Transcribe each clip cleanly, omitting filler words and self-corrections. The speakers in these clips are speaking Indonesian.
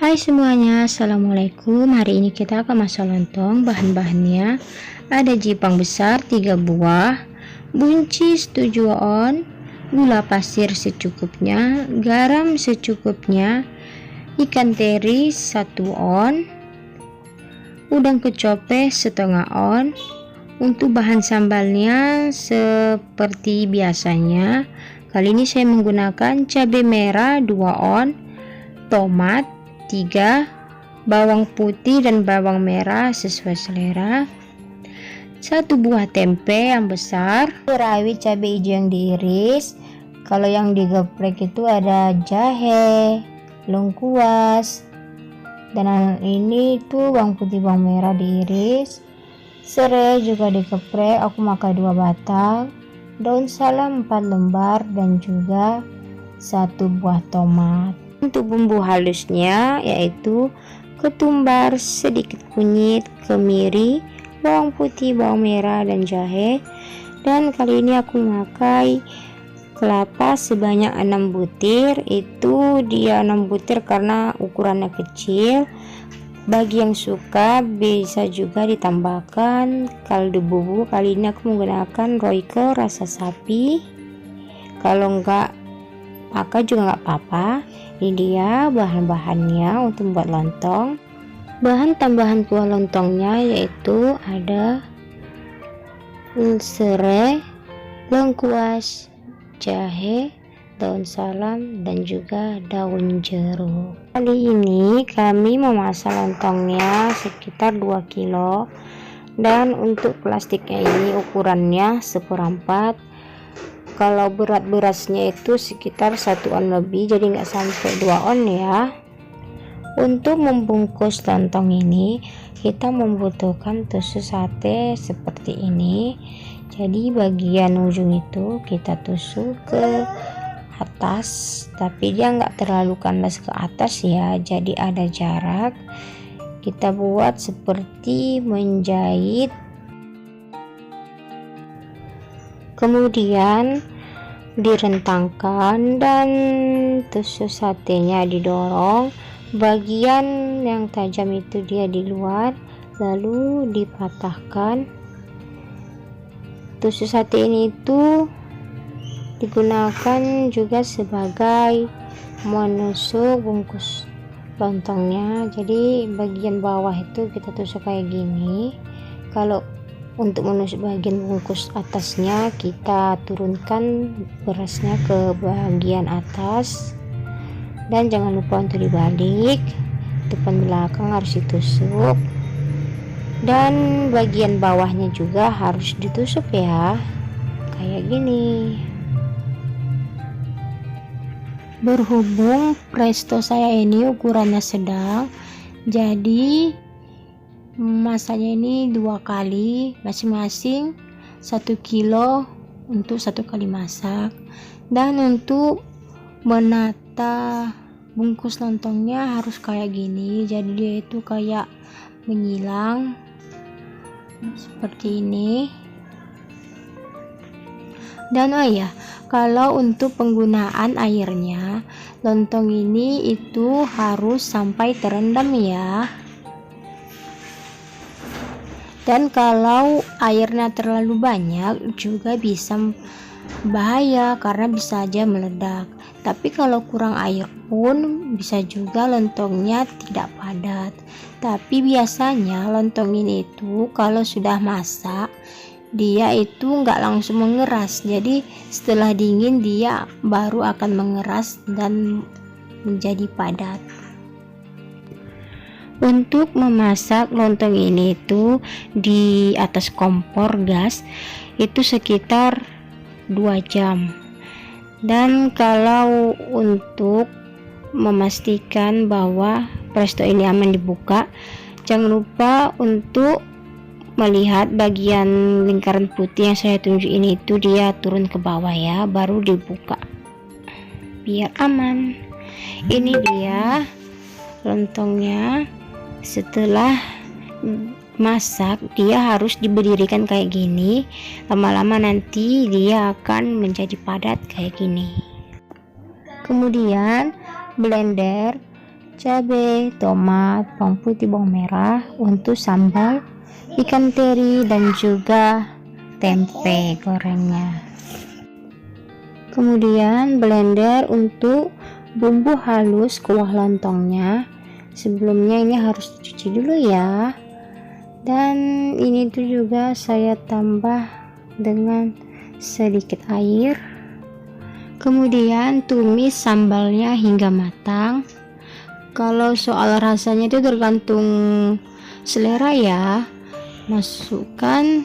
Hai semuanya, assalamualaikum. Hari ini kita akan masak lontong. Bahan-bahannya ada jipang besar 3 buah, buncis 7 on, gula pasir secukupnya, garam secukupnya, ikan teri 1 on, udang kecope setengah on. Untuk bahan sambalnya seperti biasanya, kali ini saya menggunakan cabai merah 2 on, tomat 3, bawang putih dan bawang merah sesuai selera, 1 buah tempe yang besar, rawit cabai hijau yang diiris. Kalau yang digeprek itu ada jahe, lengkuas, dan ini tuh bawang putih bawang merah diiris, serai juga digeprek, aku pakai 2 batang, daun salam 4 lembar, dan juga 1 buah tomat. Untuk bumbu halusnya yaitu ketumbar, sedikit kunyit, kemiri, bawang putih, bawang merah, dan jahe. Dan kali ini aku memakai kelapa sebanyak 6 butir. Itu dia 6 butir karena ukurannya kecil. Bagi yang suka bisa juga ditambahkan kaldu bubuk. Kali ini aku menggunakan Royco rasa sapi. Kalau enggak pakai juga nggak apa-apa. Ini dia bahan-bahannya untuk membuat lontong. Bahan tambahan kuah lontongnya yaitu ada serai, lengkuas, jahe, daun salam, dan juga daun jeruk. Kali ini kami memasak lontongnya sekitar 2 kilo, dan untuk plastiknya ini ukurannya 1/4. Kalau berat berasnya itu sekitar 1 on lebih, jadi nggak sampai 2 on ya. Untuk membungkus lontong ini kita membutuhkan tusuk sate seperti ini. Jadi bagian ujung itu kita tusuk ke atas, tapi dia nggak terlalu kandas ke atas ya, jadi ada jarak. Kita buat seperti menjahit, kemudian direntangkan dan tusuk satenya didorong. Bagian yang tajam itu dia di luar, lalu dipatahkan. Tusuk sate ini itu digunakan juga sebagai menusuk bungkus lontongnya. Jadi bagian bawah itu kita tusuk kayak gini. Kalau untuk menusuk bagian bungkus atasnya, kita turunkan berasnya ke bagian atas, dan jangan lupa untuk dibalik. Depan belakang harus ditusuk, dan bagian bawahnya juga harus ditusuk ya, kayak gini. Berhubung presto saya ini ukurannya sedang, jadi masaknya ini 2 kali, masing-masing 1 kilo untuk 1 kali masak. Dan untuk menata bungkus lontongnya harus kayak gini, jadi dia itu kayak menyilang seperti ini. Dan oh ya, kalau untuk penggunaan airnya, lontong ini itu harus sampai terendam ya. Dan kalau airnya terlalu banyak juga bisa bahaya karena bisa aja meledak. Tapi kalau kurang air pun bisa juga lontongnya tidak padat. Tapi biasanya lontong ini itu kalau sudah masak dia itu nggak langsung mengeras. Jadi setelah dingin dia baru akan mengeras dan menjadi padat. Untuk memasak lontong ini itu di atas kompor gas itu sekitar 2 jam. Dan kalau untuk memastikan bahwa presto ini aman dibuka, jangan lupa untuk melihat bagian lingkaran putih yang saya tunjuk ini itu dia turun ke bawah ya, baru dibuka biar aman. Ini dia lontongnya. Setelah masak dia harus diberdirikan kayak gini, lama-lama nanti dia akan menjadi padat kayak gini. Kemudian blender cabai, tomat, bawang putih, bawang merah untuk sambal ikan teri dan juga tempe gorengnya. Kemudian blender untuk bumbu halus kuah lontongnya. Sebelumnya ini harus dicuci dulu ya. Dan ini tuh juga saya tambah dengan sedikit air. Kemudian tumis sambalnya hingga matang. Kalau soal rasanya itu tergantung selera ya. Masukkan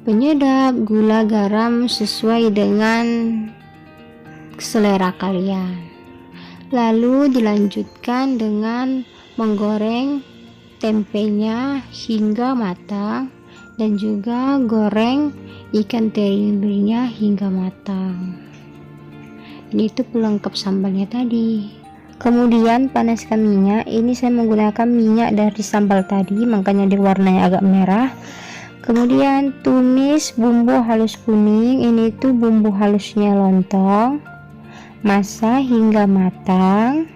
penyedap, gula, garam sesuai dengan selera kalian. Lalu dilanjutkan dengan menggoreng tempenya hingga matang dan juga goreng ikan terinya hingga matang. Ini tuh pelengkap sambalnya tadi. Kemudian panaskan minyak. Ini saya menggunakan minyak dari sambal tadi, makanya dia warnanya agak merah. Kemudian tumis bumbu halus kuning. Ini tuh bumbu halusnya lontong. Masak hingga matang.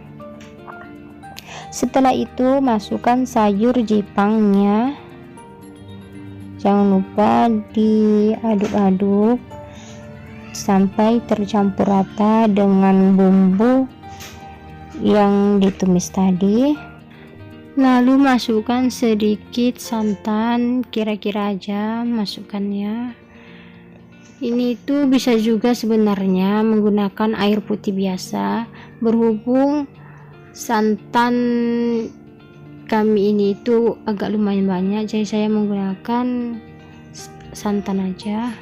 Setelah itu masukkan sayur jepangnya. Jangan lupa diaduk-aduk sampai tercampur rata dengan bumbu yang ditumis tadi. Lalu masukkan sedikit santan, kira-kira aja masukkannya. Ini tuh bisa juga sebenarnya menggunakan air putih biasa, berhubung santan kami ini itu agak lumayan banyak, jadi saya menggunakan santan aja.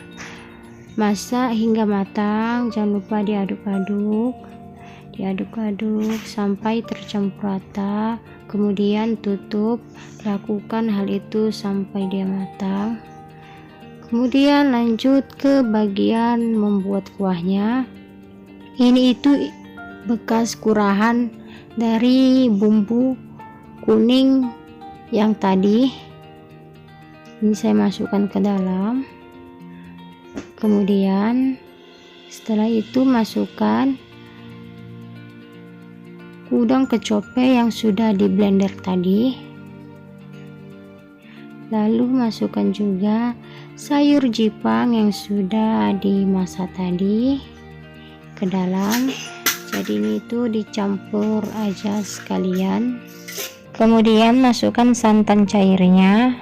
Masak hingga matang, jangan lupa diaduk-aduk sampai tercampur rata. Kemudian tutup, lakukan hal itu sampai dia matang. Kemudian lanjut ke bagian membuat kuahnya. Ini itu bekas kurahan dari bumbu kuning yang tadi. Ini saya masukkan ke dalam. Kemudian setelah itu masukkan udang kecope yang sudah di blender tadi. Lalu masukkan juga sayur jipang yang sudah dimasak tadi ke dalam. Jadi ini tuh dicampur aja sekalian. Kemudian masukkan santan cairnya.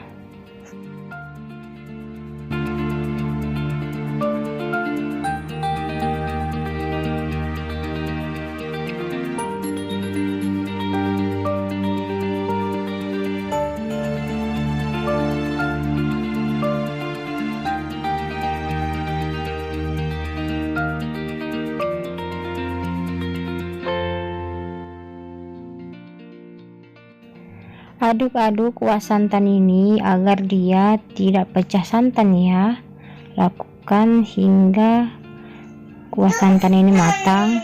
Aduk-aduk kuah santan ini agar dia tidak pecah santan ya. Lakukan hingga kuah santan ini matang.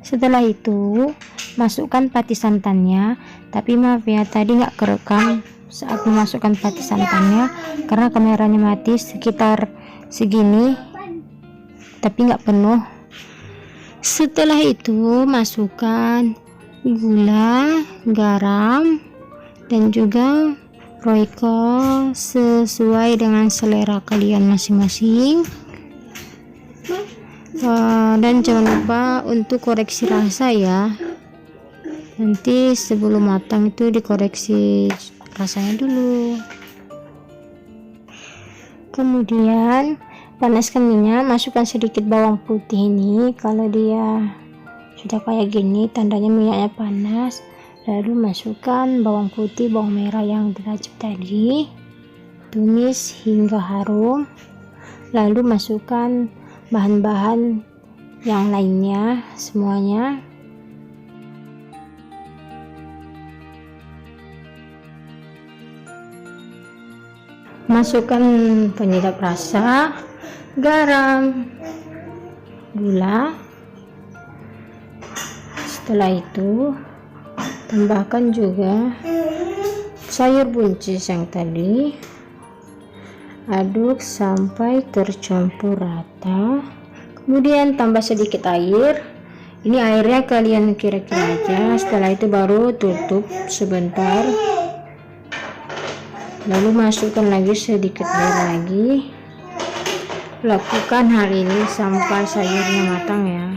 Setelah itu masukkan pati santannya. Tapi maaf ya, tadi nggak kerekam saat memasukkan pati santannya karena kameranya mati sekitar segini, tapi nggak penuh. Setelah itu masukkan gula, garam, dan juga royco sesuai dengan selera kalian masing-masing. Dan jangan lupa untuk koreksi rasa ya. Nanti sebelum matang itu dikoreksi rasanya dulu. Kemudian panaskan minyak, masukkan sedikit bawang putih. Ini kalau dia sudah kayak gini tandanya minyaknya panas. Lalu masukkan bawang putih, bawang merah yang diracik tadi, tumis hingga harum. Lalu masukkan bahan-bahan yang lainnya semuanya. Masukkan penyedap rasa, garam, gula. Setelah itu tambahkan juga sayur buncis yang tadi. Aduk sampai tercampur rata. Kemudian tambah sedikit air. Ini airnya kalian kira-kira aja, setelah itu baru tutup sebentar, lalu masukkan lagi sedikit air lagi. Lakukan hal ini sampai sayurnya matang ya.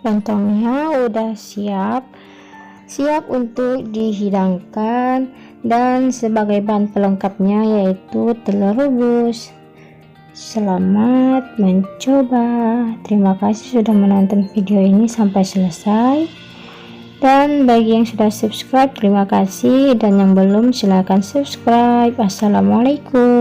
Lontongnya udah siap untuk dihidangkan, dan sebagai bahan pelengkapnya yaitu telur rebus. Selamat mencoba. Terima kasih sudah menonton video ini sampai selesai, dan bagi yang sudah subscribe terima kasih, dan yang belum silahkan subscribe. Assalamualaikum.